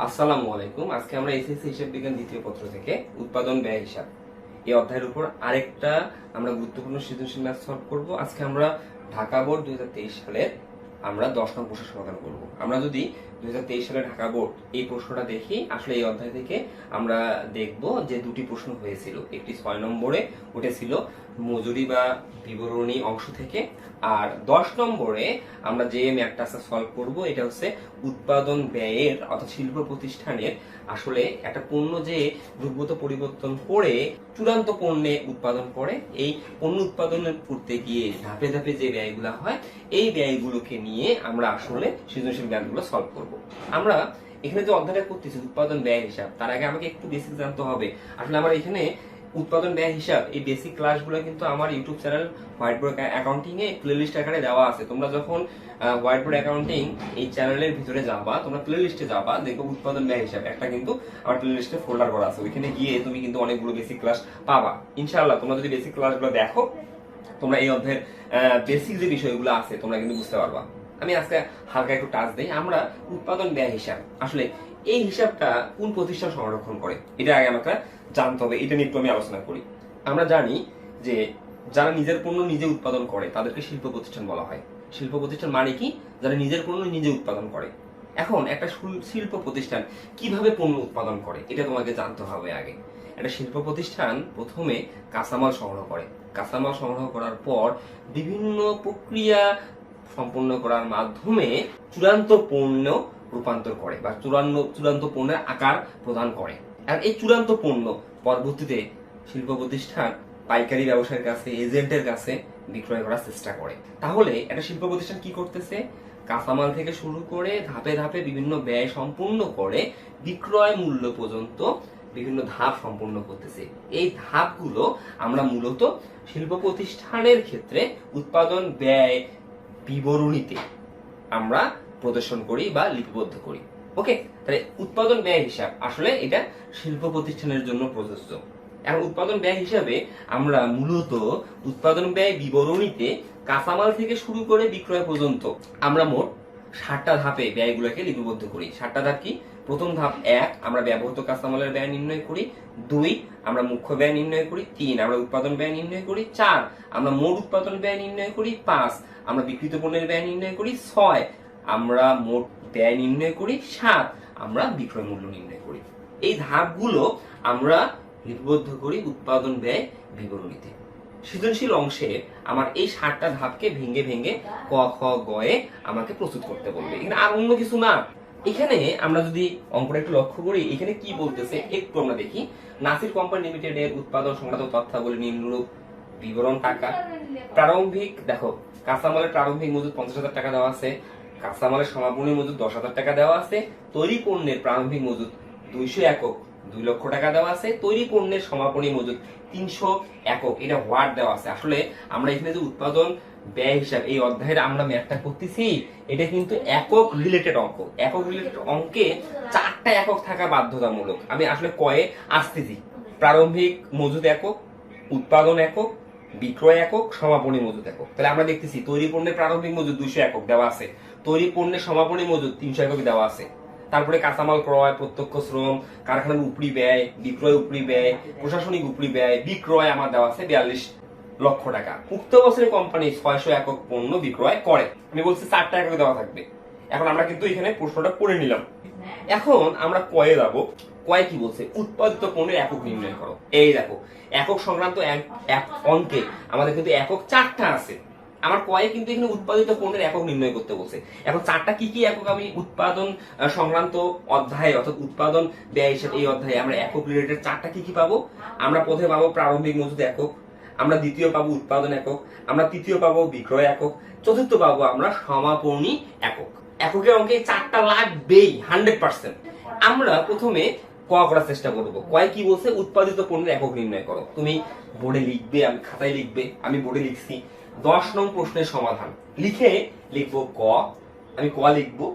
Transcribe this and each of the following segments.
আসসালামু আলাইকুম। আজকে আমরা এসএসসি হিসাব বিজ্ঞান দ্বিতীয় পত্র থেকে উৎপাদন ব্যয় হিসাব এই অধ্যায়ের উপর আরেকটা আমরা গুরুত্বপূর্ণ সৃজনশীল ম্যাথ সলভ করব। আজকে আমরা ঢাকা বোর্ড 2023 সালের আমরা 10 নং প্রশ্ন সমাধান করব। আমরা যদি 2023 সালে ঢাকা বোর্ড এই প্রশ্নটা দেখি, আসলে এই অধ্যায় থেকে আমরা দেখব যে দুটি প্রশ্ন হয়েছিল। একটি 6 নম্বরে উঠেছিল মজুরি বা বিবরণী অংশ থেকে, আর 10 নম্বরে আমরা যে ম্যাথটা সলভ করব এটা হচ্ছে উৎপাদন ব্যয়ের অর্থাৎ শিল্প প্রতিষ্ঠানের আসলে একটা পণ্য যে দ্রব্যত পরিবর্তন করে চূড়ান্ত পণ্যে উৎপাদন করে, এই পণ্য উৎপাদন করতে গিয়ে ধাপে ধাপে যে ব্যয়গুলো হয় এই ব্যয়গুলোকে নিয়ে আমরা আসলে সৃজনশীল জ্ঞানগুলো সলভ করব। আমরা এখানে যে অধ্যায়টা করতেছি উৎপাদন ব্যয় হিসাব, তার আগে আমাকে একটু বেসিক জানতে হবে। আসলে আমার এখানে উৎপাদন ব্যয় হিসাব এই বেসিক ক্লাসগুলো কিন্তু আমার YouTube channel white board accounting এ প্লেলিস্ট আকারে দেওয়া আছে। তোমরা যখন হোয়াইট বোর্ড অ্যাকাউন্টিং এই চ্যানেলের ভিতরে যাবা, তোমরা প্লেলিস্টে যাবা, দেখো উৎপাদন ব্যয় হিসাব একটা কিন্তু আমার প্লেলিস্টে ফোল্ডার করা আছে। ওইখানে গিয়ে তুমি কিন্তু অনেকগুলো বেসিক ক্লাস পাবা ইনশাআল্লাহ। তোমরা যদি বেসিক ক্লাসগুলো দেখো, তোমরা এই অধ্যায়ের বেসিক যে বিষয়গুলো আছে তোমরা কিন্তু বুঝতে পারবা। আমি আজকে হালকা একটু টাচ দেই। আমরা উৎপাদন ব্যয় হিসাব আসলে এই হিসাবটা কোন প্রতিষ্ঠান সংরক্ষণ করে এটা আগে আমাকে জানতে হবে। এটা নিয়ে একটু আমি আলোচনা করি। আমরা জানি যে যারা নিজের পণ্য নিজে উৎপাদন করে তাদেরকে শিল্প প্রতিষ্ঠান বলা হয়। শিল্প প্রতিষ্ঠান মানে কি? যারা নিজের পণ্য নিজে উৎপাদন করে। এখন একটা শিল্প প্রতিষ্ঠান কিভাবে পণ্য উৎপাদন করে এটা তোমাকে জানতে হবে আগে। একটা শিল্প প্রতিষ্ঠান প্রথমে কাঁচামাল সংগ্রহ করে। কাঁচামাল সংগ্রহ করার পর বিভিন্ন প্রক্রিয়া সম্পন্ন করার মাধ্যমে চূড়ান্ত পণ্য রূপান্তর করে বা চূড়ান্ত পণ্যের আকার প্রদান করে। আর এই চূড়ান্ত পণ্য পরবর্তীতে শিল্প প্রতিষ্ঠান পাইকারি ব্যবসায়ীর কাছে, এজেন্টের কাছে বিক্রয় করার চেষ্টা করে। তাহলে একটা শিল্প প্রতিষ্ঠান কি করতেছে? কাঁচামাল থেকে শুরু করে ধাপে ধাপে বিভিন্ন ব্যয় সম্পূর্ণ করে বিক্রয় মূল্য পর্যন্ত বিভিন্ন ধাপ সম্পূর্ণ করতেছে। এই ধাপগুলো আমরা মূলত শিল্প প্রতিষ্ঠানের ক্ষেত্রে উৎপাদন ব্যয় বিবরণীতে আমরা প্রদর্শন করি বা লিপিবদ্ধ করি। ওকে, তাহলে উৎপাদন ব্যয় হিসাব আসলে এটা শিল্প প্রতিষ্ঠানের জন্য প্রযোজ্য। এখন উৎপাদন ব্যয় হিসাবে আমরা মূলত উৎপাদন ব্যয় বিবরণীতে কাঁচামাল থেকে শুরু করে বিক্রয় পর্যন্ত আমরা মোট 7টা ধাপে ব্যয়গুলোকে লিপিবদ্ধ করি। 7টা ধাপ কি? প্রথম ধাপ 1 আমরা ব্যবহৃত কাঁচামালের ব্যয় নির্ণয় করি, 2 আমরা মুখ্য ব্যয় নির্ণয় করি, 3 আমরা উৎপাদন ব্যয় নির্ণয় করি, 4 আমরা মোট উৎপাদন ব্যয় নির্ণয় করি, 5 আমরা বিক্রিত পণ্যের ব্যয় নির্ণয় করি, 6 আমরা মোট ব্যয় নির্ণয় করি, 7 আমরা বিক্রয় মূল্য নির্ণয় করি। এই ধাপগুলো আমরা লিপিবদ্ধ করি উৎপাদন ব্যয় বিবরণীতে। সৃজনশীল অংশে আমার এই 7টা ধাপকে ভেঙে ভেঙে ক খ গ এ আমাকে প্রস্তুত করতে বলবে। এখানে আর অন্য কিছু না। এখানে আমরা যদি অঙ্কটা একটু লক্ষ্য করি, এখানে কি বলতেছে একটু আমরা দেখি। নাসির কোম্পানি লিমিটেড এর উৎপাদন সংক্রান্ত তথ্যাবলী নিম্নরূপ বিবরণ টাকা। প্রারম্ভিক দেখো, কাঁচামালের প্রারম্ভিক মজুদ 50,000 টাকা দেওয়া আছে, কাঁচামালের সমাপনী মজুদ 10,000 টাকা দেওয়া আছে, তৈরি পণ্যের প্রারম্ভিক মজুদ 200 একক 2 লক্ষ টাকা দেওয়া আছে, তৈরি পণ্যের সমাপনী মজুদ 300 একক এটা ওয়াট দেওয়া আছে। আসলে আমরা এখানে যে উৎপাদন ব্যয় হিসাব এই অধ্যায়ের আমরা ম্যাথটা করতেছি, এটা কিন্তু একক রিলেটেড অঙ্ক। একক রিলেটেড অঙ্কে 4টা একক থাকা বাধ্যতামূলক। আমি আসলে কয়ে আসতেছি। প্রারম্ভিক মজুদ একক, উৎপাদন একক, বিক্রয় একক, সমাপনী মজুদ একক। তাহলে আমরা দেখতেছি তৈরি পণ্যের প্রারম্ভিক মজুদ 200 একক দেওয়া আছে, তৈরি পণ্যের সমাপনী মজুদ 300 একক দেওয়া আছে। তারপরে কাঁচামাল ক্রয়, প্রত্যক্ষ শ্রম, কারখানার উপরি ব্যয়, বিক্রয় উপরি ব্যয়, প্রশাসনিক উপরি ব্যয়, বিক্রয় আমার দেওয়া আছে 42 লক্ষ টাকা। উক্ত বছরে কোম্পানি 600 একক পণ্য বিক্রয় করে। আমি বলছি 4টা একক দেওয়া থাকবে। এখন আমরা কিন্তু এখানে প্রশ্নটা করে নিলাম। এখন আমরা কয়ে যাবো। কয় কি বলছে? উৎপাদিত পণ্যের একক নির্ণয় করো। এই দেখো, একক সংক্রান্ত এক অঙ্কে আমাদের কিন্তু একক 4টা আছে। আমার কয়ে কিন্তু এখানে উৎপাদিত পণ্যের একক নির্ণয় করতে বলছে। এখন 4টা কি কি একক আমি উৎপাদন সংক্রান্ত অধ্যায়ে অর্থাৎ উৎপাদন ব্যয় হিসাব এই অধ্যায়ে আমরা একক রিলেটেড 4টা কি কি পাবো? আমরা প্রথমে পাবো প্রারম্ভিক মজুদ একক, আমরা দ্বিতীয় পাবো উৎপাদন একক, আমরা তৃতীয় পাবো বিক্রয় একক, চতুর্থ পাবো আমরা সমাপনী একক। এককের অঙ্কে 4টা লাগবেই 100%। আমরা প্রথমে ক করার চেষ্টা করবো। কয় কি বলছে? উৎপাদিত পণ্যের একক নির্ণয় করো। তুমি বোর্ডে লিখবে, আমি খাতায় লিখবে, আমি বোর্ডে লিখছি। 10 নং প্রশ্নের সমাধান লিখে লিখবো ক। আমি ক লিখবো।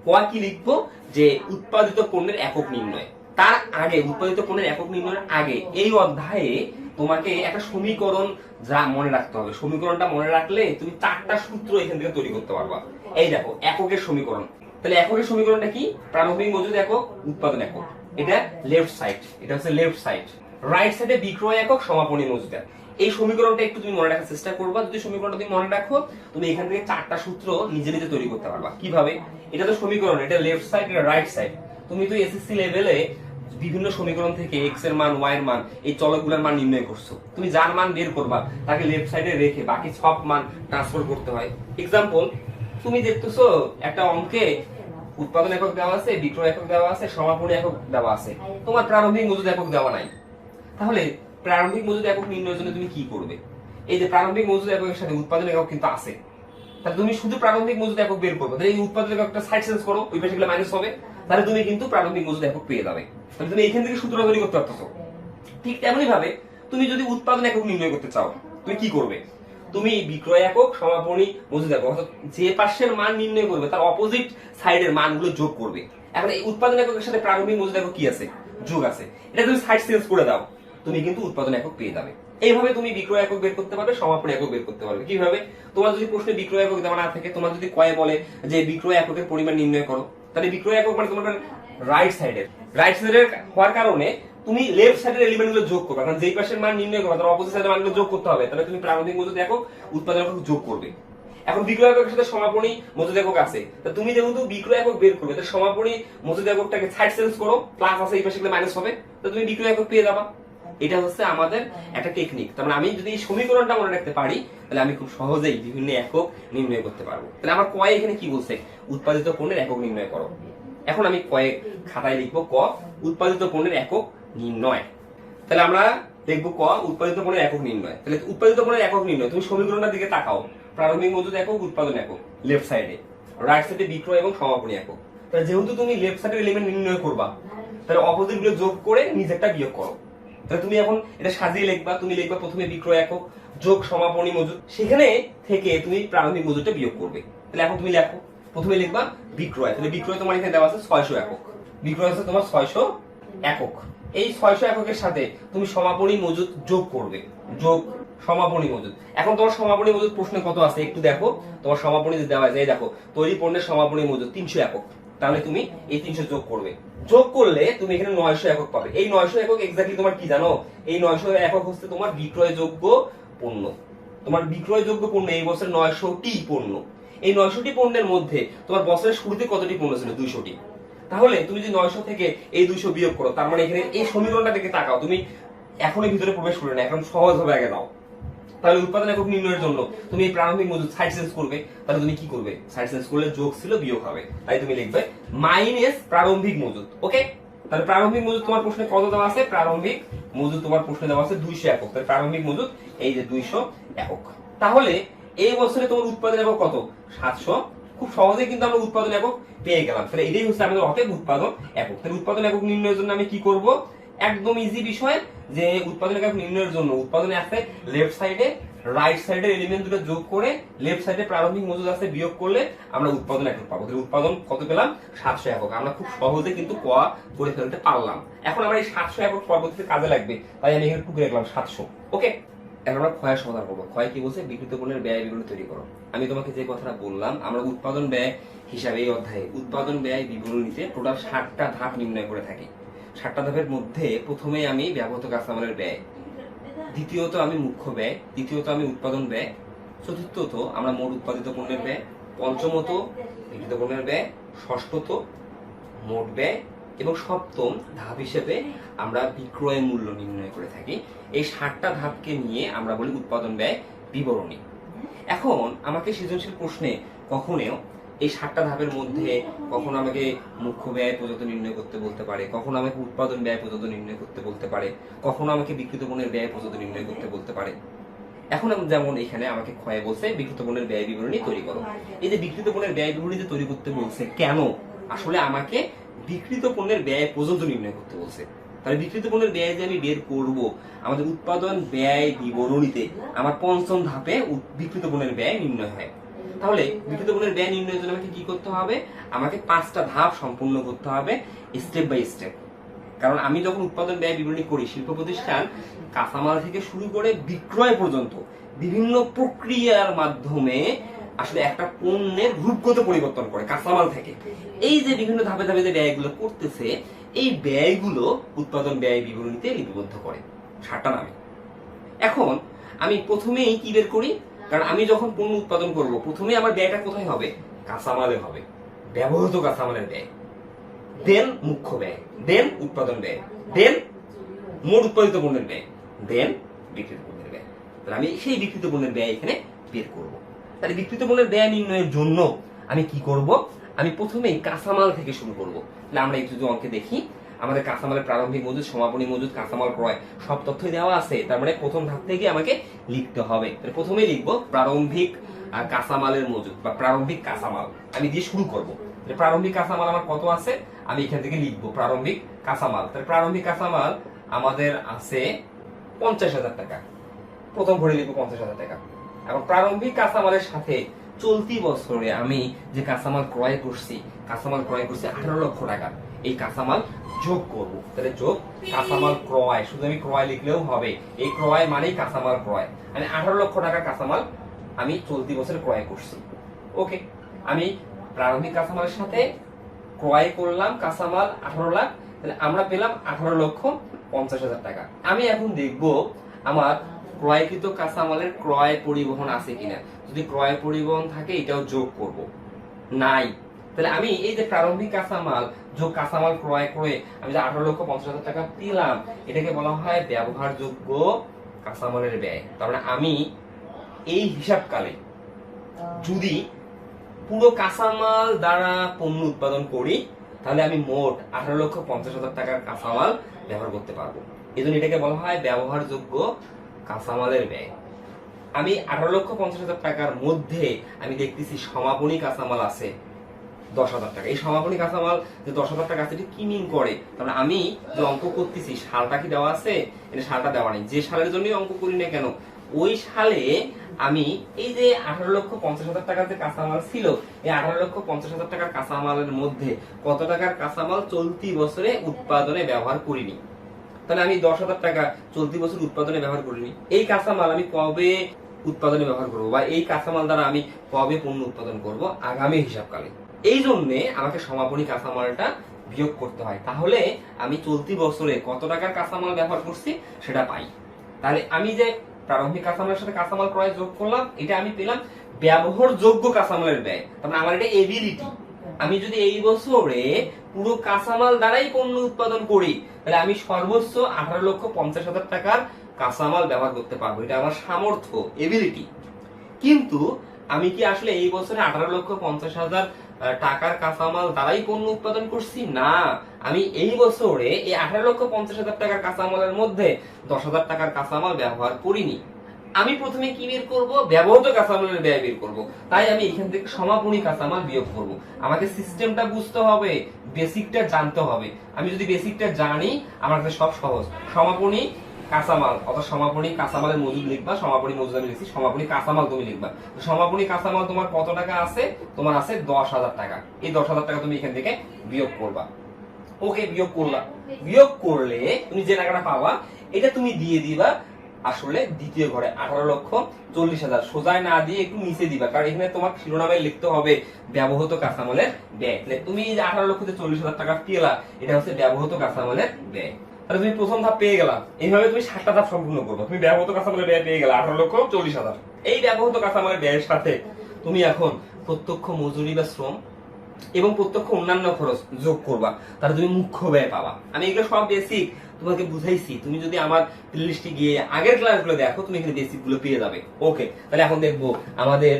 ক কি লিখবো? যে উৎপাদিত পণ্যের একক নির্ণয়। তার আগে উৎপাদিত পণ্যের একক নির্ণয়ের আগে এই অধ্যায়ে তোমাকে একটা সমীকরণ যা মনে রাখতে হবে। সমীকরণটা মনে রাখলে তুমি 4টা সূত্র এখান থেকে তৈরি করতে পারবা। এই দেখো, এককের সমীকরণ তাহলে এককের সমীকরণটা কি? প্রারম্ভিক মজুদ একক, উৎপাদন একক। এটা লেফট সাইড, এটা হচ্ছে লেফট সাইড। রাইট সাইডে বিক্রয় একক, সমাপনী মজুদ একক। এই সমীকরণটা একটু তুমি মনে রাখার চেষ্টা করবা। যদি সমীকরণটা তুমি মনে রাখো, তুমি এখান থেকে 4টা সূত্র নিজে নিজে তৈরি করতে পারবা। কিভাবে? এটা তো সমীকরণ, এটা লেফট সাইড, এটা রাইট সাইড। তুমি তো এসএসসি লেভেলে বিভিন্ন সমীকরণ থেকে এক্স এর মান, ওয়াই এর মান, এই চলকগুলোর মান নির্ণয় করছো। তুমি যার মান বের করবা তাকে লেফট সাইডে রেখে বাকি সব মান ট্রান্সফার করতে হয়। এক্সাম্পল, তুমি দেখতেছো একটা অঙ্কে উৎপাদন একক দেওয়া আছে, বিক্রয় একক দেওয়া আছে, সমাপনী একক দেওয়া আছে, তোমার প্রারম্ভিক মজুদ একক দেওয়া নাই। তাহলে প্রারম্ভিক মজুদ একক নির্ণয়ের জন্য তুমি কি করবে? এই যে প্রারম্ভিক মজুদ এককের সাথে উৎপাদন একক কিন্তু আছে, তাহলে তুমি শুধু প্রারম্ভিক মজুদ একক বের করবে। তাহলে এই উৎপাদন এককটা সাইড চেঞ্জ করো, ওই পাশে গেলে মাইনাস হবে, তাহলে তুমি কিন্তু প্রারম্ভিক মজুদ একক পেয়ে যাবে। তাহলে তুমি এখান থেকে সূত্র তৈরি করতে পারতেছো। ঠিক তেমনি ভাবে তুমি যদি উৎপাদন একক নির্ণয় করতে চাও, তুমি কি করবে? তুমি বিক্রয় একক, সমাপনী মজুদ একক, অর্থাৎ যে পাশের মান নির্ণয় করবে তার অপোজিট সাইডের মানগুলো যোগ করবে। এখন এই উৎপাদন এককের সাথে প্রারম্ভিক মজুদ একক কি আছে? যোগ আছে। এটা তুমি সাইড চেঞ্জ করে দাও, তুমি কিন্তু উৎপাদন একক পেয়ে যাবে। এইভাবে তুমি বিক্রয় একক বের করতে পারবে, সমাপনী একক বের করতে পারবে। কিভাবে? তোমার যদি প্রশ্নে বিক্রয় একক দেওয়া না থাকে, তোমার যদি কয়ে বলে যে বিক্রয় এককের পরিমাণ নির্ণয় করো, তাহলে বিক্রয় একক মানে তোমার রাইট সাইডের হওয়ার কারণে তুমি লেফট সাইডের এলিমেন্ট গুলো যোগ করবে। কারণ যেই পাশের মান নির্ণয় করবে তার অপোজিট সাইডের মানগুলো যোগ করতে হবে। তাহলে তুমি প্রারম্ভিক মজুদ একক, উৎপাদন একক যোগ করবে। এখন বিক্রয় এককের সাথে সমাপনী মজুদ একক আছে, তা তুমি যেহেতু বিক্রয় একক বের করবে, তাহলে সমাপনী মজুদ এককটাকে সাইড চেঞ্জ করো, প্লাস আছে এই পাশে গেলে মাইনাস হবে, তো তুমি বিক্রয় একক পেয়ে যাবা। এটা হচ্ছে আমাদের একটা টেকনিক। তার মানে আমি যদি এই সমীকরণটা মনে রাখতে পারি, তাহলে আমি খুব সহজেই বিভিন্ন একক নির্ণয় করতে পারবো। তাহলে আমার কয় এখানে কি বলছে? উৎপাদিত পণ্যের একক নির্ণয় করো। এখন আমি কয়েক খাতায় লিখবো ক উৎপাদিত পণ্যের একক নির্ণয়। তাহলে আমরা দেখবো ক উৎপাদিত পণ্যের একক নির্ণয়। তাহলে উৎপাদিত পণ্যের একক নির্ণয়, তুমি সমীকরণটার দিকে তাকাও। প্রারম্ভিক মজুদ একক, উৎপাদন একক লেফট সাইডে, রাইট সাইডে বিক্রয় এবং সমাপনী একক। তাহলে যেহেতু তুমি লেফট সাইডের এলিমেন্ট নির্ণয় করবা, তাহলে অপোজিট গুলো যোগ করে নিজেরটা বিয়োগ করো। তাহলে তুমি এখন এটা সাজিয়ে লিখবা। তুমি লিখবা প্রথমে বিক্রয় একক যোগ সমাপনী মজুদ, সেখানে থেকে তুমি প্রারম্ভিক মজুদটা বিয়োগ করবে। তাহলে এখন তুমি লেখো, প্রথমে লিখবা বিক্রয়। তাহলে বিক্রয় তোমার এখানে দেওয়া আছে 600 একক, বিক্রয় আছে তোমার 600 একক। এই 600 এককের সাথে তুমি সমাপনী মজুদ যোগ করবে, যোগ সমাপনী মজুদ। এখন তোমার সমাপনী মজুদ প্রশ্নে কত আছে একটু দেখো। তোমার সমাপনী দেওয়া আছে, দেখো তৈরি পণ্যের সমাপনী মজুদ 300 একক। তাহলে তুমি এই 300 যোগ করবে, যোগ করলে তুমি এখানে 900 একক পাবে। এই 900 একক এক্স্যাক্টলি তোমার কি জানো? এই 900 একক হচ্ছে তোমার বিক্রয়যোগ্য পণ্য। তোমার বিক্রয়যোগ্য পণ্য এই বছর 900টি পণ্য। এই 900টি পণ্যের মধ্যে তোমার বছরের শুরুতে কতটি পণ্য ছিল? 200টি। তাহলে তুমি যদি 900 থেকে এই 200 বিয়োগ করো, তার মানে এখানে এই সমীকরণটা দিকে তাকাও। তুমি এখনই ভিতরে প্রবেশ করে না, এখন সহজ হবে আগে দাও। তাহলে উৎপাদন একক নির্ণয়ের জন্য তুমি এই প্রারম্ভিক মজুদ সাইড চেঞ্জ করবে। তাহলে তুমি কি করবে? সাইড চেঞ্জ করলে যোগ ছিল বিয়োগ হবে, তাই তুমি লিখবে মাইনাস প্রারম্ভিক মজুদ। ওকে, তাহলে প্রারম্ভিক মজুদ তোমার প্রশ্নে কত দেওয়া আছে? প্রারম্ভিক মজুদ তোমার প্রশ্নে দেওয়া আছে 200 একক। তাহলে প্রারম্ভিক মজুদ এই যে 200 একক। তাহলে এই বছরে তোমার উৎপাদন একক কত? 700। খুব সহজেই কিন্তু আমরা উৎপাদন একক পেয়ে গেলাম। তাহলে এটাই হচ্ছে আমাদের অতএব উৎপাদন একক। তাহলে উৎপাদন একক নির্ণয়ের জন্য আমি কি করব? একদম ইজি বিষয়, যে উৎপাদন একক নির্ণয়ের জন্য উৎপাদনে আছে লেফট সাইডে, রাইট সাইডের এলিমেন্ট দুটো যোগ করে লেফট সাইডে প্রারম্ভিক মজুদ আছে বিয়োগ করলে আমরা উৎপাদন একক পাবো। তাহলে উৎপাদন কত পেলাম? 700 একক। আমরা খুব সহজে কিন্তু ক করে ফেলতে পারলাম। এখন আমরা এই 700 একক পরবর্তীতে কাজে লাগবে, তাই আমি এখানে টুকে রাখলাম 700। ওকে, এখন আমরা ক্ষয়ের সমাধান করবো। ক্ষয় কি বলছে? বিক্রিত পণ্যের ব্যয় বিবরণী তৈরি করো। আমি তোমাকে যে কথাটা বললাম, আমরা উৎপাদন ব্যয় হিসাবে এই অধ্যায়ে উৎপাদন ব্যয় বিবরণীতে টোটাল 60টা ধাপ নির্ণয় করে থাকি। 60টা ধাপের মধ্যে প্রথমে আমি ব্যবহৃত কাঁচামালের ব্যয়, দ্বিতীয়ত আমি মুখ্য ব্যয়, তৃতীয়ত আমি উৎপাদন ব্যয়, চতুর্থত আমরা মোট উৎপাদিত পণ্যের ব্যয়, পঞ্চমত বিক্রিত পণ্যের ব্যয়, ষষ্ঠত মোট ব্যয় এবং সপ্তম ধাপ হিসেবে আমরা বিক্রয় মূল্য নির্ণয় করে থাকি। এই 60টা ধাপকে নিয়ে আমরা বলি উৎপাদন ব্যয় বিবরণী। এখন আমাকে সৃজনশীল প্রশ্নে কখনো এই 60টা ধাপের মধ্যে কখনো আমাকে মুখ্য ব্যয় পর্যন্ত নির্ণয় করতে বলতে পারে, কখনো আমাকে উৎপাদন ব্যয় পর্যন্ত নির্ণয় করতে বলতে পারে, কখনো আমাকে বিক্রিত পণ্যের ব্যয় পর্যন্ত নির্ণয় করতে বলতে পারে। এখন যেমন এখানে আমাকে ক্ষয় বলছে বিক্রিত পণ্যের ব্যয় বিবরণী তৈরি করো। এই যে বিক্রিত পণ্যের ব্যয় বিবরণী তৈরি করতে বলছে কেন? আসলে আমাকে বিক্রিত পণ্যের ব্যয় পর্যন্ত নির্ণয় করতে বলছে। তাহলে বিক্রিত পণ্যের ব্যয় যে আমি বের করব, আমাদের উৎপাদন ব্যয় বিবরণীতে আমার পঞ্চম ধাপে বিক্রিত পণ্যের ব্যয় নির্ণয় হয়। তাহলে বিক্রিত পণ্যের ব্যয় নির্ণয়ের জন্য আমাকে কি করতে হবে? আমাকে 5টা ধাপ সম্পূর্ণ করতে হবে স্টেপ বাই স্টেপ। কারণ আমি যখন উৎপাদন ব্যয় বিবরণী করি, শিল্প প্রতিষ্ঠান কাঁচামাল থেকে শুরু করে বিক্রয় পর্যন্ত বিভিন্ন প্রক্রিয়ার মাধ্যমে আসলে একটা পণ্যের রূপগত পরিবর্তন করে কাঁচামাল থেকে। এই যে বিভিন্ন ধাপে ধাপে যে ব্যয়গুলো করতেছে, এই ব্যয়গুলো উৎপাদন ব্যয় বিবরণীতে লিপিবদ্ধ করে 7টা নামে। এখন আমি প্রথমেই কি বের করি, কারণ আমি যখন পণ্য উৎপাদন করব প্রথমে আমার ব্যয়টা কোথায় হবে, কাঁচামালে হবে, ব্যবহৃত কাঁচামালের ব্যয়, দেন মুখ্য ব্যয়, দেন উৎপাদন ব্যয়, দেন মোট উৎপাদিত পণ্যের ব্যয়, দেন বিক্রিত পণ্যের ব্যয়। তাহলে আমি সেই বিক্রিত পণ্যের ব্যয় এখানে বের করব। তাহলে বিক্রিত পণ্যের ব্যয় নির্ণয়ের জন্য আমি কি করব, আমি প্রথমেই কাঁচামাল থেকে শুরু করব। তাহলে আমরা একটু যদি অঙ্কে দেখি, আমাদের কাঁচামালের প্রারম্ভিক মজুদ, সমাপনী মজুদ, কাঁচামাল ক্রয় সব তথ্যই দেওয়া আছে। তার মানে প্রথম ধাপ থেকে আমাকে লিখতে হবে। তাহলে প্রথমেই লিখবো প্রারম্ভিক কাঁচামালের মজুদ বা প্রারম্ভিক কাঁচামাল আমি দিয়ে শুরু করব। প্রারম্ভিক কাঁচামাল আমার কত আছে, আমি এখান থেকে লিখবো প্রারম্ভিক কাঁচামাল। তাহলে প্রারম্ভিক কাঁচামাল আমাদের আছে 50,000 টাকা, প্রথম ভরে লিখবো 50,000 টাকা। এখন প্রারম্ভিক কাঁচামালের সাথে চলতি বছরে আমি যে কাঁচামাল ক্রয় করছি 18 লক্ষ টাকা, এই কাঁচামাল যোগ করব। তাহলে যোগ কাঁচামাল ক্রয়, শুধু আমি ক্রয় লিখলেও হবে, এই ক্রয় মানেই কাঁচামাল ক্রয়। আমি 18 লক্ষ টাকার কাঁচামাল আমি চলতি বছরে ক্রয় করছি। ওকে, আমি প্রারম্ভিক কাঁচামালের সাথে ক্রয় করলাম কাঁচামাল 18 লাখ, তাহলে আমরা পেলাম 18,50,000 টাকা। আমি এখন দেখব আমার ক্রয়কৃত কাঁচামালের ক্রয় পরিবহন আছে কিনা। যদি ক্রয় পরিবহন থাকে এটাও যোগ করব, নাই তাহলে আমি এই যে প্রারম্ভিক কাঁচামাল যোগ কাঁচামাল ক্রয় করে আমি যে 18,50,000 টাকা পেলাম, এটাকে বলা হয় ব্যবহারযোগ্য কাঁচামালের ব্যয়। তার মানে আমি এই হিসাবকালে যদি পুরো কাঁচামাল দ্বারা পণ্য উৎপাদন করি, তাহলে আমি মোট 18,50,000 টাকার কাঁচামাল ব্যবহার করতে পারবো। এই জন্য এটাকে বলা হয় ব্যবহারযোগ্য কাঁচামালের ব্যয়। আমি 18,50,000 টাকার মধ্যে আমি দেখতেছি সমাপনী কাঁচামাল আছে 10,000 টাকা। এই সমাপনী কাঁচামাল যে 10,000 টাকা আছে, এটা কি মিন করে, কারণ আমি যে অঙ্ক করতেছি সালটা কি দেওয়া আছে, এটা সালটা দেওয়া নেই। যে সালের জন্যই অঙ্ক করি না কেন, ওই সালে আমি এই যে 18,50,000 টাকার যে কাঁচামাল ছিল, এই 18,50,000 টাকার কাঁচামালের মধ্যে কত টাকার কাঁচামাল চলতি বছরে উৎপাদনে ব্যবহার করিনি। তাহলে আমি 10,000 টাকা চলতি বছর উৎপাদনে ব্যবহার করিনি। এই কাঁচামাল আমি কবে উৎপাদনে ব্যবহার করব, বা এই কাঁচামাল দ্বারা আমি কবে পণ্য উৎপাদন করব, আগামী হিসাবকালে। এই জন্য আমাকে সমাপনী কাঁচামালটা বিয়োগ করতে হয়, তাহলে আমি চলতি বছরে কত টাকার কাঁচামাল ব্যবহার করছি সেটা পাই। তাহলে আমি যে প্রারম্ভিক কাঁচামালের সাথে কাঁচামাল ক্রয় যোগ করলাম, এটা আমি পেলাম ব্যবহারযোগ্য কাঁচামালের ব্যয়। তার মানে আমার এটা এবিলিটি। আমি যদি এই বছরে পুরো কাঁচামাল দ্বারাই পণ্য উৎপাদন করি, তাহলে আমি সর্বোচ্চ 18,50,000 টাকার কাঁচামাল ব্যবহার করতে পারবো, এটা আমার সামর্থ্য, এবিলিটি। কিন্তু আমি কি আসলে এই বছরে 18,50,000 টাকার কাঁচামাল দ্বারাই পণ্য উৎপাদন করছি? না, আমি এই বছরে এই 18,50,000 টাকার কাঁচামালের মধ্যে 10,000 টাকার কাঁচামাল ব্যবহার করিনি। আমি প্রথমে কি বের করব, ব্যবহৃত কাঁচামালের ব্যয় বের করব। তাই আমি এখান থেকে সমাপনী কাঁচামাল বিয়োগ করব। আমাকে সিস্টেমটা বুঝতে হবে, বেসিকটা জানতে হবে। আমি যদি বেসিকটা জানি, আমার কাছে সব সহজ। সমাপনী কাঁচামাল অর্থাৎ সমাপনী কাঁচামালের মজুদ লিখবা, সমাপনী মজুদ আমি লিখছি, সমাপনী কাঁচামাল তুমি লিখবা। সমাপনী কাঁচামাল তোমার কত টাকা আছে, তোমার আছে 10,000 টাকা। এই 10,000 টাকা তুমি এখান থেকে বিয়োগ করবা। ওকে, বিয়োগ করলা। বিয়োগ করলে তুমি যে টাকাটা পাবা, এটা তুমি দিয়ে দিবা আসলে দ্বিতীয় ঘরে 18,40,000। সোজায় না দিয়ে একটু নিচে দিবা, কারণ এখানে তোমার শিরোনামে লিখতে হবে ব্যবহৃত কাঁচামালের ব্যয়। তুমি যে 18,40,000 টাকা পেলা, এটা হচ্ছে ব্যবহৃত কাঁচামালের ব্যয়। তাহলে তুমি প্রথম ধাপ পেয়ে গেলা। এইভাবে তুমি 7টা ধাপ সম্পূর্ণ করবে। তুমি ব্যবহৃত কাঁচামালের ব্যয় পেয়ে গেলা 18,40,000। এই ব্যবহৃত কাঁচামালের ব্যয়ের সাথে তুমি এখন প্রত্যক্ষ মজুরি বা শ্রম এবং প্রত্যক্ষ অন্যান্য খরচ যোগ করবা, তাহলে তুমি মুখ্য ব্যয় পাবা। আমি এগুলো সব বেসিক তোমাকে বুঝাইছি। তুমি যদি আমার প্লেলিস্টে গিয়ে আগের ক্লাসগুলো দেখো, তুমি এখানে বেসিক গুলো পেয়ে যাবে। ওকে, তাহলে এখন দেখবো আমাদের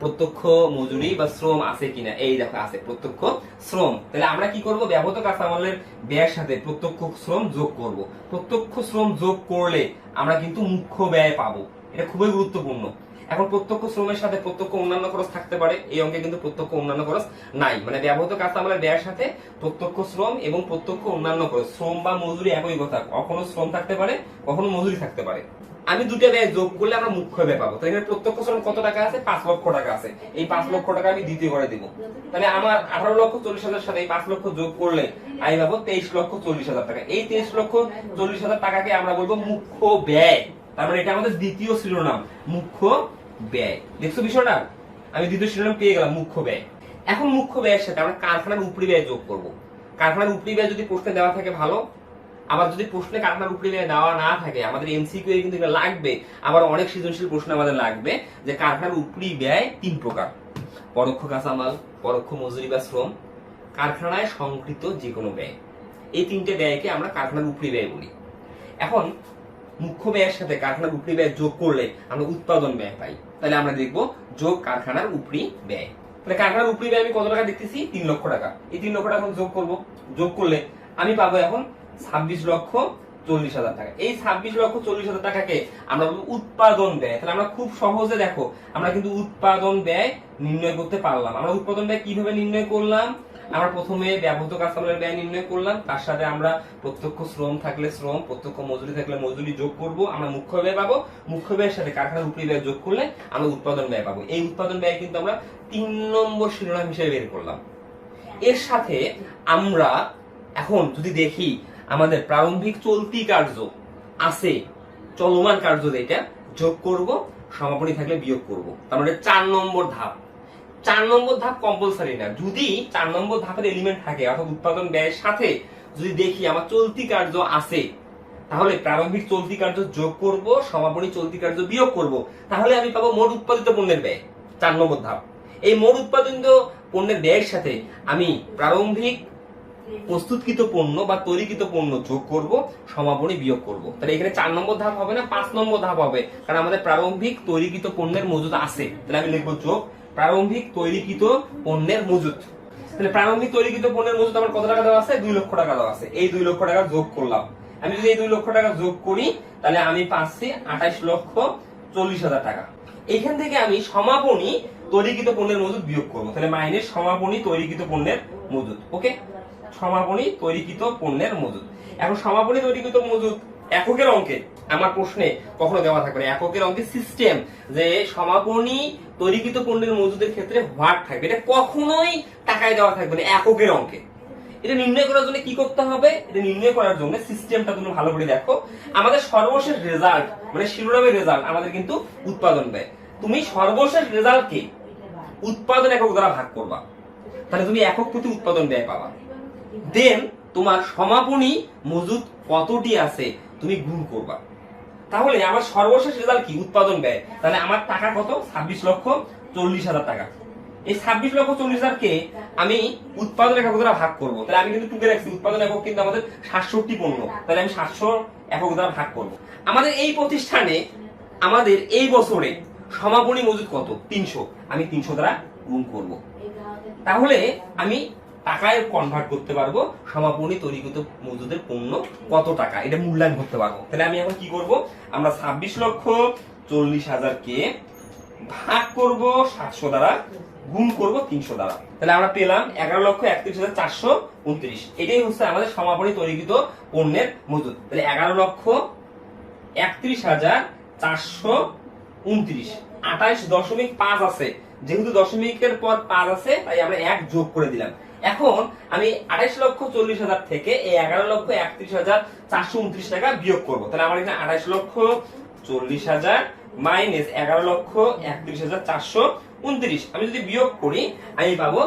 প্রত্যক্ষ মজুরি বা শ্রম আছে কিনা। এই দেখো আছে প্রত্যক্ষ শ্রম। তাহলে আমরা কি করব, ব্যবহৃত কাঁচামালের ব্যয়ের সাথে প্রত্যক্ষ শ্রম যোগ করব। প্রত্যক্ষ শ্রম যোগ করলে আমরা কিন্তু মুখ্য ব্যয় পাবো, এটা খুবই গুরুত্বপূর্ণ। এখন প্রত্যক্ষ শ্রমের সাথে প্রত্যক্ষ অন্যান্য খরচ থাকতে পারে, এই অঙ্কে কিন্তু প্রত্যক্ষ অন্যান্য খরচ নাই। মানে ব্যবহৃত কাঁচামালের ব্যয়ের সাথে প্রত্যক্ষ শ্রম এবং প্রত্যক্ষ অন্যান্য খরচ, শ্রম বা মজুরি একই কথা, কখনো শ্রম থাকতে পারে, কখনো মজুরি থাকতে পারে। আমি দুটো ব্যয় যোগ করলে আমরা মুখ্য ব্যয় পাবো। তাহলে এখানে প্রত্যক্ষ শ্রম কত টাকা আছে, 5 লক্ষ টাকা আছে। এই 5 লক্ষ টাকা আমি দ্বিতীয় ঘরে দিব। তাহলে আমার 18,40,000 সাথে এই 5 লক্ষ যোগ করলে আমি পাবো 23,40,000 টাকা। এই 23,40,000 টাকাকে আমরা বলবো মুখ্য ব্যয়। তার মানে এটা আমাদের দ্বিতীয় শিরোনাম, মুখ্য ব্যয়। দেখছো বিষয়টা? আমি দ্বিতীয় শিরোনাম পেয়ে গেলাম মুখ্য ব্যয়। এখন মুখ্য ব্যয়ের সাথে আমরা কারখানার উপরি ব্যয় যোগ করব। কারখানার উপরি ব্যয় যদি প্রশ্নে দেওয়া থাকে ভালো, আবার যদি প্রশ্নে কারখানার উপরি ব্যয় দেওয়া না থাকে, আমাদের এমসিকিউ এ কিন্তু এটা লাগবে, আবার অনেক সৃজনশীল প্রশ্ন আমাদের লাগবে যে কারখানার উপরি ব্যয় 3 প্রকার: পরোক্ষ কাঁচামাল, পরোক্ষ মজুরি বা শ্রম, কারখানায় সংগৃহীত যে কোনো ব্যয়। এই 3টে ব্যয়কে আমরা কারখানার উপরি ব্যয় বলি। এখন মুখ্য ব্যয়ের সাথে কারখানার উপরি ব্যয় যোগ করলে আমরা উৎপাদন ব্যয় পাই। তাহলে আমরা দেখব যোগ কারখানার উপরি ব্যয়। তাহলে কারখানার উপরি ব্যয় আমি কত টাকা দেখতেছি? 3 লক্ষ টাকা। এই 3 লক্ষ টাকা এখন যোগ করব। যোগ করলে আমি পাবো এখন 26,40,000 টাকা। এই 26,40,000 টাকাকে আমরা বলবো উৎপাদন ব্যয়। তাহলে আমরা খুব সহজে দেখো আমরা কিন্তু উৎপাদন ব্যয় নির্ণয় করতে পারলাম। আমরা উৎপাদন ব্যয় কিভাবে নির্ণয় করলাম? আমরা প্রথমে ব্যবহৃত কাঁচামালের ব্যয় নির্ণয় করলাম, তার সাথে আমরা প্রত্যক্ষ শ্রম থাকলে শ্রম, প্রত্যক্ষ মজুরি থাকলে মজুরি যোগ করব, আমরা মুখ্য ব্যয় পাবো। মুখ্য ব্যয়ের সাথে কারখানার উপরি ব্যয় যোগ করলে আমরা উৎপাদন ব্যয় পাবো। এই উৎপাদন ব্যয় কিন্তু আমরা 3 নম্বর শিরোনাম হিসেবে বের করলাম। এর সাথে আমরা এখন যদি দেখি আমাদের প্রারম্ভিক চলতি কার্য আছে, চলমান কার্য যেটা যোগ করব, সমাপনী থাকলে বিয়োগ করব। তার মানে 4 নম্বর ধাপ। 4 নম্বর ধাপ কম্পালসারি না। যদি 4 নম্বর ধাপের এলিমেন্ট থাকে অর্থাৎ উৎপাদন ব্যয়ের সাথে যদি দেখি আমার চলতি কার্য আছে, তাহলে প্রারম্ভিক চলতি কার্য যোগ করব, সমাপনী চলতি কার্য বিয়োগ করব, তাহলে আমি পাবো মোট উৎপাদিত পণ্যের ব্যয়। 4 নম্বর ধাপ। এই মোট উৎপাদিত পণ্যের ব্যয়ের সাথে আমি প্রারম্ভিক প্রস্তুতকৃত পণ্য বা তৈরিকৃত পণ্য যোগ করব, সমাপনী বিয়োগ করব। তাহলে এখানে 4 নম্বর ধাপ হবে না, 5 নম্বর ধাপ হবে, কারণ আমাদের প্রারম্ভিক তৈরিকৃত পণ্যের মজুদ আছে। তাহলে আমি লিখবো যোগ প্রারম্ভিক তৈরিকৃত পণ্যের মজুদ। তাহলে প্রারম্ভিক তৈরিকৃত পণ্যের মজুদ আমার কত টাকা দেওয়া আছে? 2 লক্ষ টাকা দেওয়া আছে। এই 2 লক্ষ টাকা যোগ করলাম। আমি যদি এই 2 লক্ষ টাকা যোগ করি তাহলে আমি পাচ্ছি 28,40,000 টাকা। এইখান থেকে আমি সমাপনী তৈরিকৃত পণ্যের মজুদ বিয়োগ করবো। তাহলে মাইনাস সমাপনী তৈরিকৃত পণ্যের মজুদ। ওকে, সমাপনী তৈরিকৃত পণ্যের মজুদ। এখন সমাপনী তৈরিকৃত মজুদ এককের অঙ্কে আমার প্রশ্নে কখনো দেওয়া থাকবে না। এককের অঙ্কে সিস্টেম যে সমাপনী তৈরিকৃত পণ্যের মজুদের ক্ষেত্রে হোয়াট থাকবে, এটা কখনোই টাকায় দেওয়া থাকবে না এককের অঙ্কে। এটা নির্ণয় করার জন্য কি করতে হবে? এটা নির্ণয় করার জন্য সিস্টেমটা তুমি ভালো করে দেখো। আমাদের সর্বশেষ রেজাল্ট মানে শিরোনামের রেজাল্ট আমাদের কিন্তু উৎপাদন ব্যয়। তুমি সর্বশেষ রেজাল্টকে উৎপাদন একক দ্বারা ভাগ করবা, তাহলে তুমি একক প্রতি উৎপাদন ব্যয় পাবা। দেন তোমার সমাপনী মজুদ কতটি আছে তুমি গুণ করবা। তাহলে আমার সর্বশেষ রেজাল্ট কি? উৎপাদন ব্যয়। তাহলে আমার টাকা কত? 26,40,000 টাকা। এই 26,40,000 কে আমি উৎপাদন একক দ্বারা ভাগ করব। তাহলে আমি কিন্তু টুকে রাখছি উৎপাদন একক কিন্তু আমাদের 67টি পণ্য। তাহলে আমি 700 একক দ্বারা ভাগ করব। আমাদের এই প্রতিষ্ঠানে আমাদের এই বছরে সমাপনী মজুদ কত? 300। আমি 300 দ্বারা গুণ করব। তাহলে আমি টাকায় কনভার্ট করতে পারবো সমাপনী তৈরিকৃত মজুদের পণ্য কত টাকা, এটা মূল্যায়ন করতে পারবো। তাহলে আমি এখন কি করব? আমরা 26,40,000 কে ভাগ করব 700 দ্বারা, গুণ করব 300 দ্বারা। তাহলে আমরা পেলাম 11,31,429। এটাই হচ্ছে আমাদের সমাপনী তৈরিকৃত পণ্যের মজুদ। তাহলে 11,31,429। 28.5 আছে, যেহেতু দশমিকের পর 5 আছে তাই আমরা 1 যোগ করে দিলাম। এখন আমি 28,40,000 থেকে এই 11,31,429 টাকা বিয়োগ করব। তাহলে আমার এখানে 28,40,000 মাইনাস 11,31,429 আমি যদি বিয়োগ করি আমি পাবো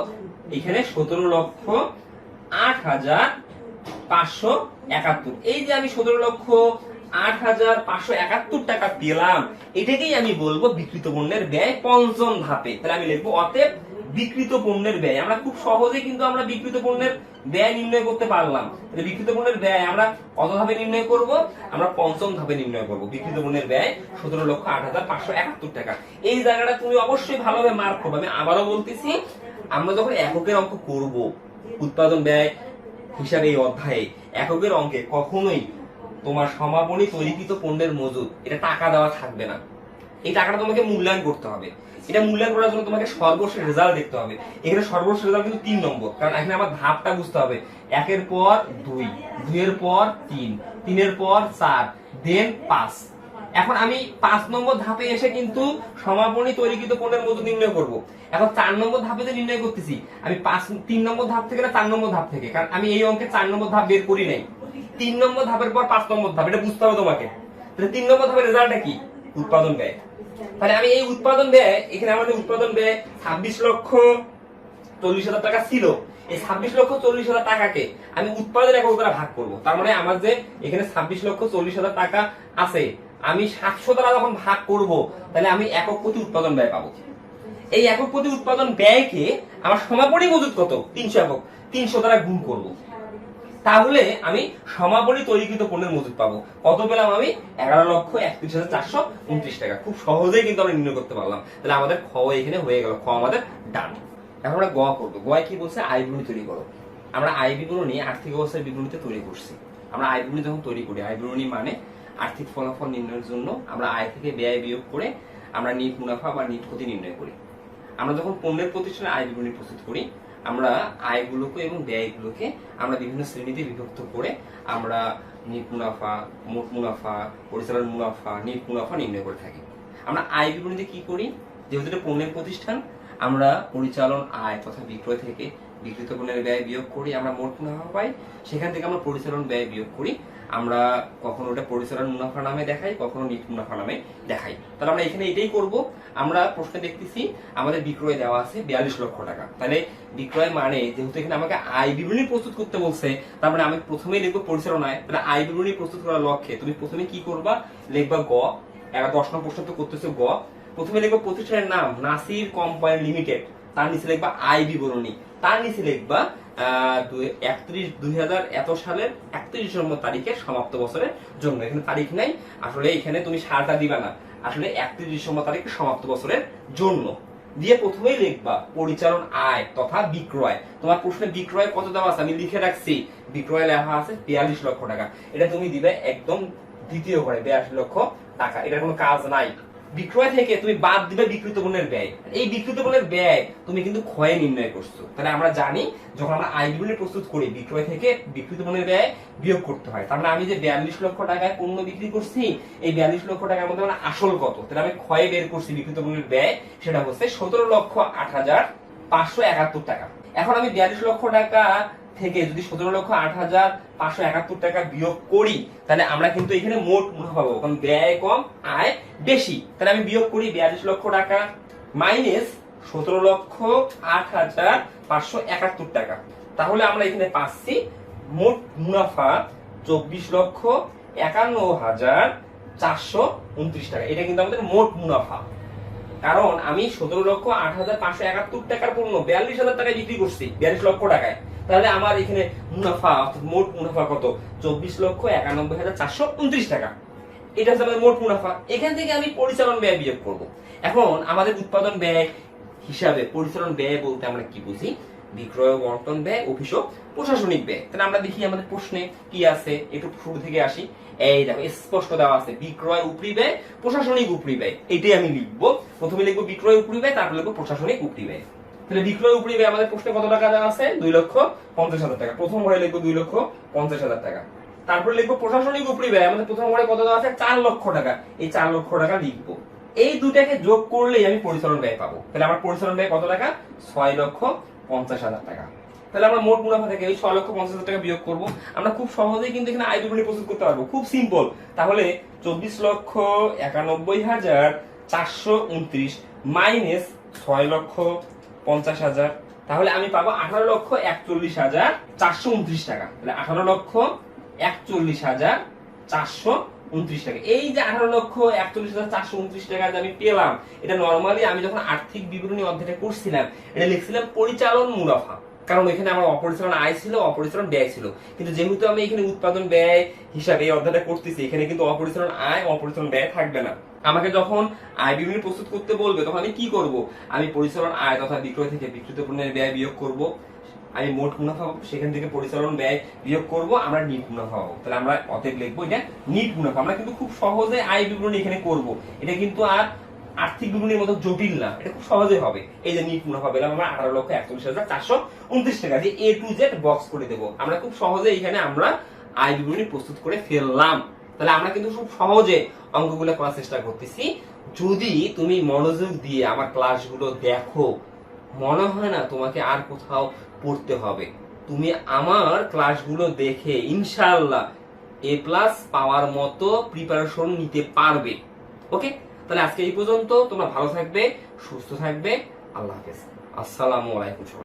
এখানে 17,08,571। এই যে আমি 17,08,571 টাকা পেলাম, এটাকেই আমি বলবো বিক্রিত পণ্যের ব্যয় পঞ্চম ধাপে। তাহলে আমি লিখবো অতএব বিক্রিত পণ্যের ব্যয়। আমরা খুব সহজে কিন্তু আমরা বিক্রিত পণ্যের ব্যয় নির্ণয় করতে পারলাম। তাহলে বিক্রিত পণ্যের ব্যয় আমরা কত ধাপে নির্ণয় করব? আমরা পঞ্চম ধাপে নির্ণয় করব। বিক্রিত পণ্যের ব্যয় 17,08,571 টাকা। এই জায়গাটা তুমি অবশ্যই ভালোভাবে মার্ক করবে। আমি আবারও বলতেছি, আমরা যখন এককের অঙ্ক করব উৎপাদন ব্যয় হিসাবে এই অধ্যায়ে এককের অঙ্কে কখনোই তোমার সমাপনী তৈরিকৃত পণ্যের মজুদ এটা টাকা দেওয়া থাকবে না। এই টাকাটা তোমাকে মূল্যায়ন করতে হবে। এটা মূল্যায়ন করার জন্য তোমাকে সর্বশেষ রেজাল্ট দেখতে হবে। এখানে সর্বশেষ রেজাল্ট কিন্তু 3 নম্বর, কারণ এখানে আমার ধাপটা বুঝতে হবে। 1-এর পর 2, 2-এর পর 3, 3-এর পর 4, দেন 5। এখন আমি 5 নম্বর ধাপে এসে কিন্তু সমাপনী তৈরিকৃত পণ্যের মজুদ নির্ণয় করব। এখন 4 নম্বর ধাপে যে নির্ণয় করতেছি আমি 3 নম্বর ধাপ থেকে না 4 নম্বর ধাপ থেকে, কারণ আমি এই অঙ্কে 4 নম্বর ধাপ বের করি নাই। 3 নম্বর ধাপের পর 5 নম্বর ধাপ, এটা বুঝতে হবে তোমাকে। তাহলে 3 নম্বর ধাপের রেজাল্টটা কি? উৎপাদন ব্যয়। তাহলে আমি এই উৎপাদন ব্যয়, এখানে আমাদের উৎপাদন ব্যয় 26,40,000 টাকা ছিল। এই 26,40,000 টাকাকে আমি উৎপাদন একক দ্বারা ভাগ করব। তার মানে আমার যে এখানে 26,40,000 টাকা আছে, আমি 700 দ্বারা যখন ভাগ করব, তাহলে আমি একক প্রতি উৎপাদন ব্যয় পাবো। এই একক প্রতি উৎপাদন ব্যয়কে আমার সমাপনী মজুদ কত, 300 একক, 300 দ্বারা গুণ করব। তাহলে আমি সমাপনী তৈরিকৃত পণ্যের মজুদ পাবো। কত পেলাম আমি? 11,31,429 টাকা। খুব সহজেই কিন্তু আমরা নির্ণয় করতে পারলাম। তাহলে আমাদের খ এখানে হয়ে গেল, খ আমাদের ডান। এখন আমরা গ করবো। গয় কি বলছে? আয় বিবরণী তৈরি করো। আমরা আয় বিবরণী আর্থিক অবস্থার বিবরণীতে তৈরি করছি। আমরা আয় বিবরণী যখন তৈরি করি, আয় বিবরণী মানে আর্থিক ফলাফল নির্ণয়ের জন্য আমরা আয় থেকে ব্যয় বিয়োগ করে আমরা নিট মুনাফা বা নিট ক্ষতি নির্ণয় করি। আমরা যখন পণ্যের প্রতিষ্ঠানে আয় বিবরণী প্রস্তুত করি, আমরা আয়গুলোকে এবং ব্যয়গুলোকে আমরা বিভিন্ন শ্রেণীতে বিভক্ত করে আমরা নিট মুনাফা, মোট মুনাফা, পরিচালন মুনাফা, নিট মুনাফা নির্ণয় করে থাকি। আমরা আয় বিবরণীতে কি করি? যেহেতু এটা পণ্যের প্রতিষ্ঠান, আমরা পরিচালন আয় তথা বিক্রয় থেকে বিক্রিত পণ্যের ব্যয় বিয়োগ করি, আমরা মোট মুনাফা পাই। সেখান থেকে আমরা পরিচালন ব্যয় বিয়োগ করি, আমরা কখনো ওটা পরিচালন মুনাফা নামে দেখাই, কখনো নিট মুনাফা নামে দেখাই। তাহলে আমরা এখানে এটাই করব। আমরা প্রশ্নে দেখতেছি আমাদের বিক্রয় দেওয়া আছে 42 লক্ষ টাকা। তাহলে বিক্রয় মানে যেহেতু এখানে আমাকে আয় বিবরণী প্রস্তুত করতে বলছে, তার মানে আমি প্রথমেই লিখবো পরিচালন আয়। তাহলে আয় বিবরণী প্রস্তুত করার লক্ষ্যে তুমি প্রথমে কি করবা? লিখবা গ। 10 নং প্রশ্ন তো করতেছো গ। প্রথমে লিখবা প্রতিষ্ঠানের নাম নাসির কোম্পানি লিমিটেড, তার নিচে লিখবা আয় বিবরণী, তার নিচে লিখবা 31/2000 এত সালের 31 নম্বর তারিখের সমাপ্ত বছরের জন্য। এখানে তারিখ নাই, আসলে এখানে তুমি সালটা দিবা না, আসলে 31 ডিসেম্বর তারিখের সমাপ্ত বছরের জন্য দিয়ে প্রথমেই লিখবা পরিচালন আয় তথা বিক্রয়। তোমার প্রশ্নে বিক্রয় কত দেওয়া আছে আমি লিখে রাখছি, বিক্রয় লেখা আছে 42 লক্ষ টাকা। এটা তুমি দিবে একদম দ্বিতীয় ঘরে 42 লক্ষ টাকা। এটার কোনো কাজ নাই। বিক্রয় থেকে তুমি বাদ দিবে বিক্রিত পণ্যের ব্যয়। এই বিক্রিত পণ্যের ব্যয় তুমি কিন্তু ক্ষয়ে নির্ণয় করছো। তাহলে আমরা জানি যখন আমরা আয় বিবরণী প্রস্তুত করি, বিক্রয় থেকে বিক্রিত পণ্যের ব্যয় বিয়োগ করতে হয়। তার মানে আমি যে 42 লক্ষ টাকায় পণ্য বিক্রি করছি, এই 42 লক্ষ টাকার মধ্যে মানে আসল কত, তাহলে আমি ক্ষয়ে বের করছি বিক্রিত পণ্যের ব্যয়, সেটা হচ্ছে 17,08,571 টাকা। এখন আমি 42 লক্ষ টাকা থেকে যদি 17,08,571 টাকা বিয়োগ করি, তাহলে আমরা কিন্তু এখানে মোট মুনাফা পাবো, কারণ ব্যয় কম আয় বেশি। তাহলে আমি বিয়োগ করি 42 লক্ষ টাকা মাইনাস 17,08,571 টাকা। তাহলে আমরা এখানে পাচ্ছি মোট মুনাফা 24,51,429 টাকা। এটা কিন্তু আমাদের মোট মুনাফা, কারণ আমি 17,08,571 টাকার পণ্য 42,000 টাকায় বিক্রি করছি 42 লক্ষ টাকায়। তাহলে আমার এখানে মুনাফা অর্থাৎ মোট মুনাফা কত? 24,91,429 টাকা। এটা হচ্ছে আমাদের মোট মুনাফা। এখান থেকে আমি পরিচালন ব্যয় বিয়োগ করব। এখন আমাদের উৎপাদন ব্যয় হিসাবে পরিচালন ব্যয় বলতে আমরা কি বুঝি? বিক্রয় ও বন্টন ব্যয়, অফিস ও প্রশাসনিক ব্যয়। তাহলে আমরা দেখি আমাদের প্রশ্নে কি আছে, একটু শুরু থেকে আসি। এই দেখো স্পষ্ট দেওয়া আছে বিক্রয় উপরি ব্যয়, প্রশাসনিক উপরি ব্যয়। এটাই আমি লিখবো। প্রথমে লিখবো বিক্রয় উপরি ব্যয়, তারপর লিখবো প্রশাসনিক উপরি ব্যয়। তাহলে বিক্রয় উপরি ব্যয় আমাদের প্রশ্নে কত টাকা দেওয়া আছে? 2,50,000 টাকা। প্রথম ঘরে লিখবো 2,50,000 টাকা। তারপর লিখবো প্রশাসনিক উপরি ব্যয়, আমাদের প্রথম ঘরে কত দেওয়া আছে? 4 লক্ষ টাকা। এই 4 লক্ষ টাকা লিখবো। এই দুটাকে যোগ করলেই আমি পরিচালন ব্যয় পাবো। তাহলে আমার পরিচালন ব্যয় কত টাকা? 6,50,000 টাকা। তাহলে আমরা মোট মুনাফা থেকে ওই 6,50,000 টাকা বিয়োগ করব। আমরা খুব সহজেই কিন্তু এখানে আয় বিবরণী প্রস্তুত করতে পারবো, খুব সিম্পল। তাহলে 24,91,429 মাইনাস 6,50,000, তাহলে আমি পাবো 18,41,429 টাকা। তাহলে 18,41,429 টাকা। এই যে 18,41,429 টাকা যে আমি পেলাম, এটা নরমালি আমি যখন আর্থিক বিবরণী অধ্যায়টা করছিলাম, এটা লিখছিলাম পরিচালন মুনাফা, কারণ এখানে আমার অপরিচালন আয় ছিল, অপরিচালন ব্যয় ছিল। কিন্তু যেহেতু আমি এখানে উৎপাদন ব্যয় হিসাবে এই অধ্যায়টা করতেছি, এখানে কিন্তু অপরিচালন আয়, অপরিচালন ব্যয় থাকবে না। আমাকে যখন আয় বিবরণী প্রস্তুত করতে বলবে, তখন আমি কি করব? আমি পরিচালন আয় তথা বিক্রয় থেকে বিক্রিত পণ্যের ব্যয় বিয়োগ করব, আমি মোট মুনাফা পাবো, সেখান থেকে পরিচালন ব্যয় বিয়োগ করব, আমরা নিট মুনাফা পাবো। তাহলে আমরা অতএব লিখবো এটা নিট মুনাফা। আমরা কিন্তু খুব সহজে আয় বিবরণী এখানে করব। এটা কিন্তু আর আর্থিক বিবরণীর মতো জটিল না, এটা খুব সহজে হবে। এই যে নিট মুনাফা পেলাম আমরা 18,41,429 টাকা দিয়ে A to Z বক্স করে দেবো। আমরা খুব সহজে এখানে আমরা আয় বিবরণী প্রস্তুত করে ফেললাম। তাহলে আমরা কিন্তু খুব সহজে অঙ্কগুলো করার চেষ্টা করতেছি। যদি তুমি মনোযোগ দিয়ে আমার ক্লাসগুলো দেখো, মনে হয় না তোমাকে আর কোথাও পড়তে হবে। তুমি আমার ক্লাসগুলো দেখে ইনশাআল্লাহ A+ পাওয়ার মতো প্রিপারেশন নিতে পারবে। ওকে, তাহলে আজকে এই পর্যন্ত। তোমরা ভালো থাকবে, সুস্থ থাকবে। আল্লাহ হাফেজ। আসসালামু আলাইকুম।